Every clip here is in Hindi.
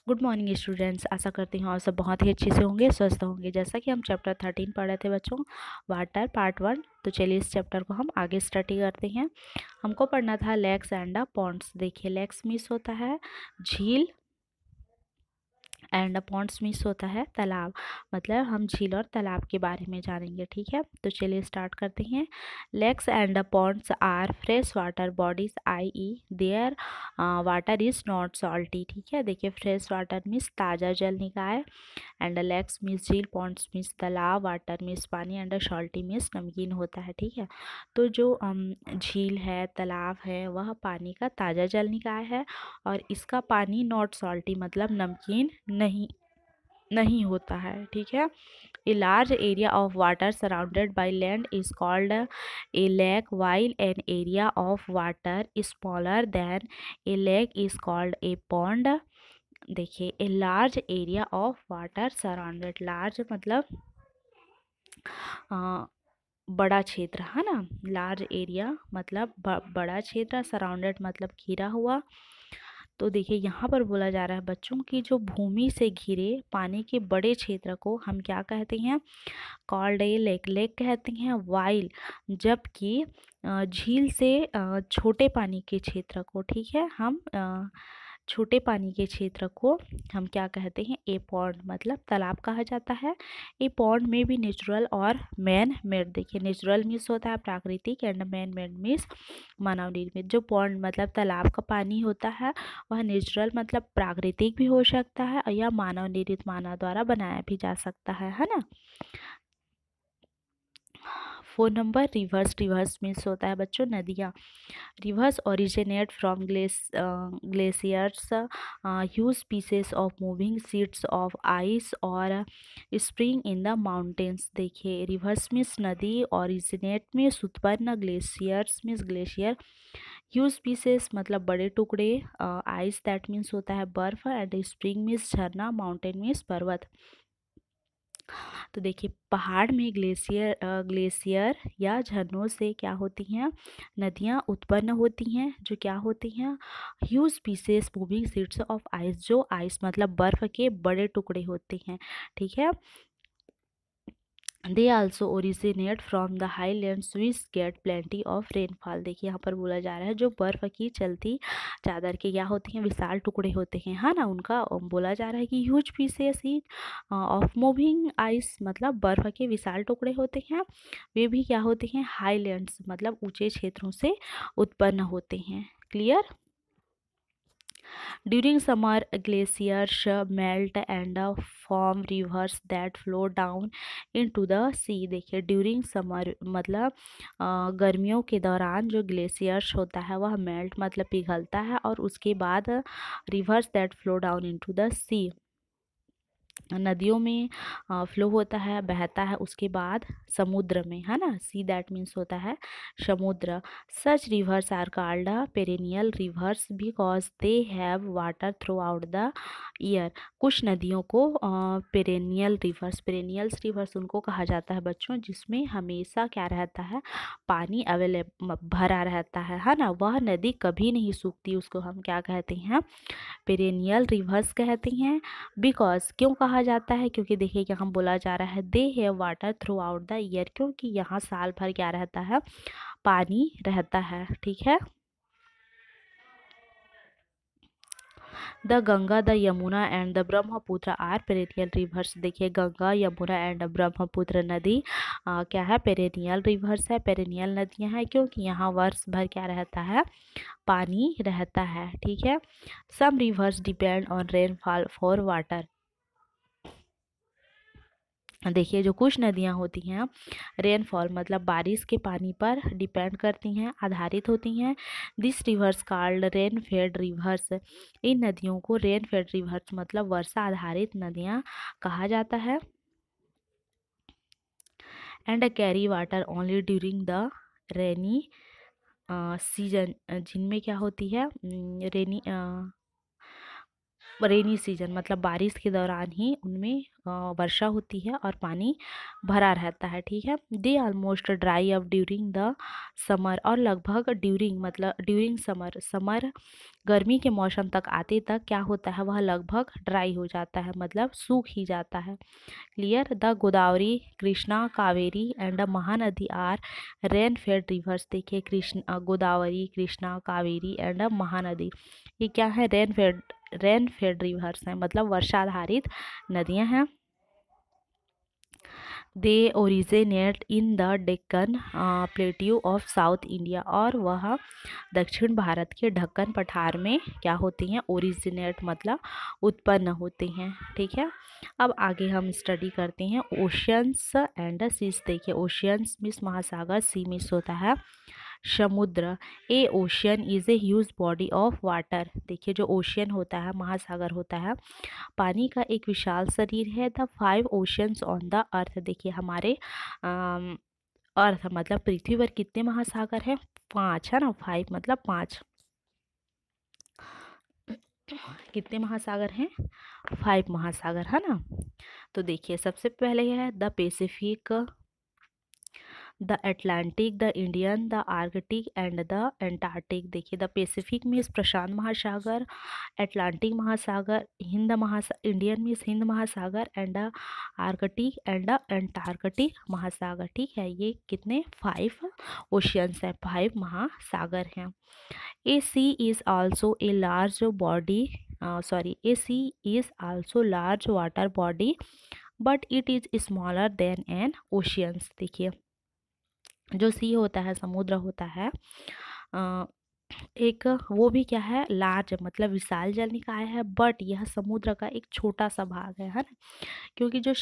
Good morning students. आशा करती हूँ आप सब बहुत ही अच्छे से होंगे, स्वस्थ होंगे। जैसा कि हम चैप्टर 13 पढ़ रहे थे बच्चों, वाटर पार्ट 1, तो चलिए इस चैप्टर को हम आगे स्टडी करते हैं। हमको पढ़ना था लेक्स एंड पॉन्ड्स। देखिए, लेक्स मीन्स होता है झील एंड पॉन्ड्स मीन्स होता है तालाब। मतलब हम झील और तालाब के बारे में जानेंगे, ठीक है। तो चलिए स्टार्ट करते हैं। Lakes and ponds are fresh water bodies, i e their water is not salty, ठीक है। देखिए, फ्रेश वाटर मीन्स ताज़ा जल निकाय, एंड लेक्स मीन्स झील, पॉन्ड्स मीन्स तालाब, वाटर मीन्स पानी, एंड सॉल्टी मीन्स नमकीन होता है, ठीक है। तो जो झील है, तालाब है, वह पानी का ताज़ा जल निकाय है, और इसका पानी नॉट सॉल्टी मतलब नमकीन नहीं होता है, ठीक है। A large area of water surrounded by land is called a lake, while an area of water smaller than a lake is called a pond. देखिए, a large area of water surrounded, large मतलब बड़ा क्षेत्र, है ना। लार्ज एरिया मतलब बड़ा क्षेत्र, सराउंडेड मतलब घिरा हुआ। तो देखिए, यहाँ पर बोला जा रहा है बच्चों की जो भूमि से घिरे पानी के बड़े क्षेत्र को हम क्या कहते हैं, कॉल्ड ए लेक, लेक कहते हैं। वाइल जबकि झील से छोटे पानी के क्षेत्र को, ठीक है, हम छोटे पानी के क्षेत्र को हम क्या कहते हैं, ए पॉन्ड मतलब तालाब कहा जाता है। ए पॉन्ड में भी नेचुरल और मैन मेड। देखिए, नेचुरल मीन्स होता है प्राकृतिक, एंड मैन मेड मीन्स मानव निर्मित। जो पॉन्ड मतलब तालाब का पानी होता है, वह नेचुरल मतलब प्राकृतिक भी हो सकता है, या मानव निर्मित, मानव द्वारा बनाया भी जा सकता है ना। 4 नंबर रिवर्स, रिवर्स मीन्स होता है बच्चों नदियाँ। Rivers originate from glaciers, huge pieces of moving sheets of ice or spring in the mountains। देखिए, rivers मीन्स नदी, originate मीन्स उत्पन्न, glaciers means glacier, huge pieces मतलब बड़े टुकड़े, आइस दैट मीन्स होता है बर्फ, एंड स्प्रिंग मीन्स झरना, माउंटेन मीन्स पर्वत। तो देखिए, पहाड़ में ग्लेशियर या झरनों से क्या होती हैं, नदियाँ उत्पन्न होती हैं, जो क्या होती हैं, huge pieces moving sheets of ice, जो आइस मतलब बर्फ के बड़े टुकड़े होते हैं, ठीक है। They also originate from the highlands which get plenty of rainfall. देखिए, यहाँ पर बोला जा रहा है जो बर्फ़ की चलती चादर के क्या होती हैं, विशाल टुकड़े होते हैं, है ना, उनका बोला जा रहा है कि huge pieces he of moving ice मतलब बर्फ़ के विशाल टुकड़े होते हैं, वे भी क्या होते हैं, हाईलैंड्स मतलब ऊंचे क्षेत्रों से उत्पन्न होते हैं। Clear. During summer, glaciers melt and form rivers that flow down into the sea। देखिए, ड्यूरिंग समर मतलब गर्मियों के दौरान जो ग्लेशियर्स होता है वह मेल्ट मतलब पिघलता है, और उसके बाद rivers that flow down into the sea, नदियों में फ्लो होता है, बहता है, उसके बाद समुद्र में, है ना। सी दैट मीन्स होता है समुद्र। Such rivers are called perennial rivers because they have water throughout the year. कुछ नदियों को पेरेनियल रिवर्स, पेरेनियल्स रिवर्स उनको कहा जाता है बच्चों जिसमें हमेशा क्या रहता है, पानी अवेलेबल भरा रहता है ना, वह नदी कभी नहीं सूखती, उसको हम क्या कहते हैं, पेरेनियल रिवर्स कहते हैं। बिकॉज क्यों कहा जाता है, क्योंकि देखिए यहाँ बोला जा रहा है दे have water throughout the year, क्योंकि यहाँ साल भर क्या रहता है, पानी रहता है, ठीक है। The Ganga, the Yamuna and the Brahmaputra are perennial rivers. देखिए, गंगा, यमुना एंड ब्रह्मपुत्र नदी क्या है, पेरेनियल रिवर्स है, पेरेनियल नदियाँ हैं, क्योंकि यहाँ वर्ष भर क्या रहता है, पानी रहता है, ठीक है। Some rivers depend on rainfall for water. देखिए, जो कुछ नदियाँ होती हैं रेनफॉल मतलब बारिश के पानी पर डिपेंड करती हैं, आधारित होती हैं। This rivers called rain fed rivers. इन नदियों को रेन फेड रिवर्स मतलब वर्षा आधारित नदियाँ कहा जाता है। And carry water only during the rainy season, जिनमें क्या होती है, रेनी रेनी सीजन मतलब बारिश के दौरान ही उनमें वर्षा होती है और पानी भरा रहता है, ठीक है। They almost dry up during the summer, और लगभग ड्यूरिंग मतलब ड्यूरिंग समर गर्मी के मौसम तक आते तक क्या होता है, वह लगभग ड्राई हो जाता है, मतलब सूख ही जाता है। Clear. The Godavari, Krishna, Kaveri and Mahanadi are rain fed rivers. देखिए कृष्ण गोदावरी, कृष्णा, कावेरी एंड महानदी, ये क्या है, रेन फेड रिवर्स हैं, मतलब वर्षाधारित नदियां हैं। They originate in the Deccan plateau of south India, और वह दक्षिण भारत के ढक्कन पठार में क्या होती हैं, ओरिजिनेट मतलब उत्पन्न होते हैं, ठीक है। अब आगे हम स्टडी करते हैं ओशियंस एंड सीज। देखिए ओशियंस मीन्स महासागर, सी मीन्स होता है समुद्र। A ocean is a huge body of water. देखिए जो ओशियन होता है, महासागर होता है, पानी का एक विशाल शरीर है। The 5 oceans on the earth. देखिए हमारे अर्थ मतलब पृथ्वी पर कितने महासागर हैं, 5 है ना, 5 मतलब 5। कितने महासागर हैं, 5 महासागर है ना। तो देखिए सबसे पहले है the Pacific, the Atlantic, the Indian, the Arctic and the Antarctic. देखिए द पैसिफिक मीन्स प्रशांत महासागर, अटलांटिक महासागर, इंडियन मीन्स हिंद महासागर एंड आर्कटिक एंड एंटार्कटिक महासागर, ठीक है। ये कितने 5 ओशियंस हैं, 5 महासागर हैं। A sea is also a large body, a sea is also large water body but it is smaller than an oceans. देखिए जो सी होता है, समुद्र होता है, एक वो भी क्या है, लार्ज मतलब विशाल जल निकाय है, बट यह समुद्र का एक छोटा सा भाग है ना। क्योंकि जो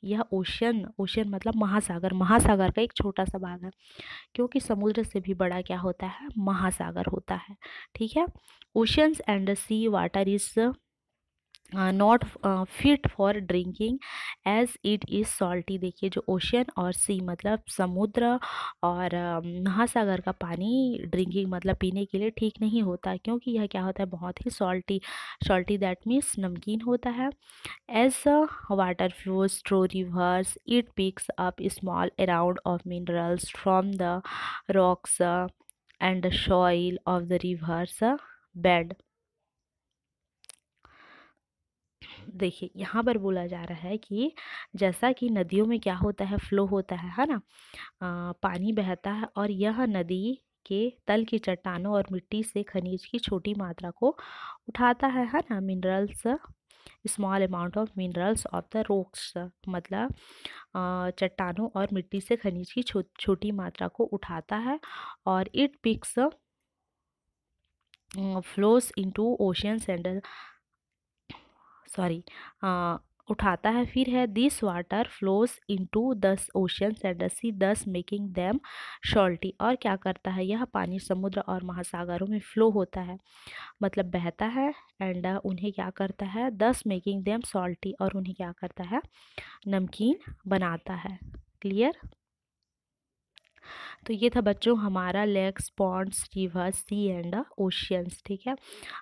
यह ओशियन मतलब महासागर, महासागर का एक छोटा सा भाग है, क्योंकि समुद्र से भी बड़ा क्या होता है, महासागर होता है, ठीक है। Oceans and sea water is not fit for drinking as it is salty. देखिए जो ओशियन और सी मतलब समुद्र और महासागर का पानी ड्रिंकिंग मतलब पीने के लिए ठीक नहीं होता, क्योंकि यह क्या होता है, बहुत ही सॉल्टी दैट मीन्स नमकीन होता है। As water flows through rivers it picks up small around of minerals from the rocks and soil of the rivers bed. देखिए यहाँ पर बोला जा रहा है कि जैसा कि नदियों में क्या होता है, फ्लो होता है ना, पानी बहता है और यह नदी के तल की चट्टानों और मिट्टी से खनिज की छोटी मात्रा को उठाता है ना, minerals, small amount of minerals of the rocks, मतलब चट्टानों और मिट्टी से खनिज की छोटी मात्रा को उठाता है, और it picks flows into oceans and उठाता है, फिर है this water flows into the oceans and the sea thus making them salty. और क्या करता है, यह पानी समुद्र और महासागरों में फ्लो होता है मतलब बहता है, एंड उन्हें क्या करता है, दस मेकिंग देम सॉल्टी, और उन्हें क्या करता है, नमकीन बनाता है। क्लियर। तो ये था बच्चों हमारा lakes, ponds, rivers, sea and oceans, ठीक है।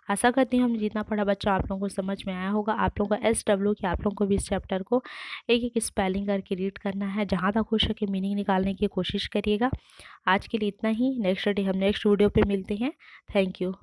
आशा करती हूँ हम जितना पढ़ा बच्चों आप लोगों को समझ में आया होगा। आप लोगों का SW कि आप लोगों को भी इस चैप्टर को एक एक स्पेलिंग करके रीड करना है, जहाँ तक हो सके मीनिंग निकालने की कोशिश करिएगा। आज के लिए इतना ही, नेक्स्ट डे हम नेक्स्ट वीडियो पे मिलते हैं। Thank you.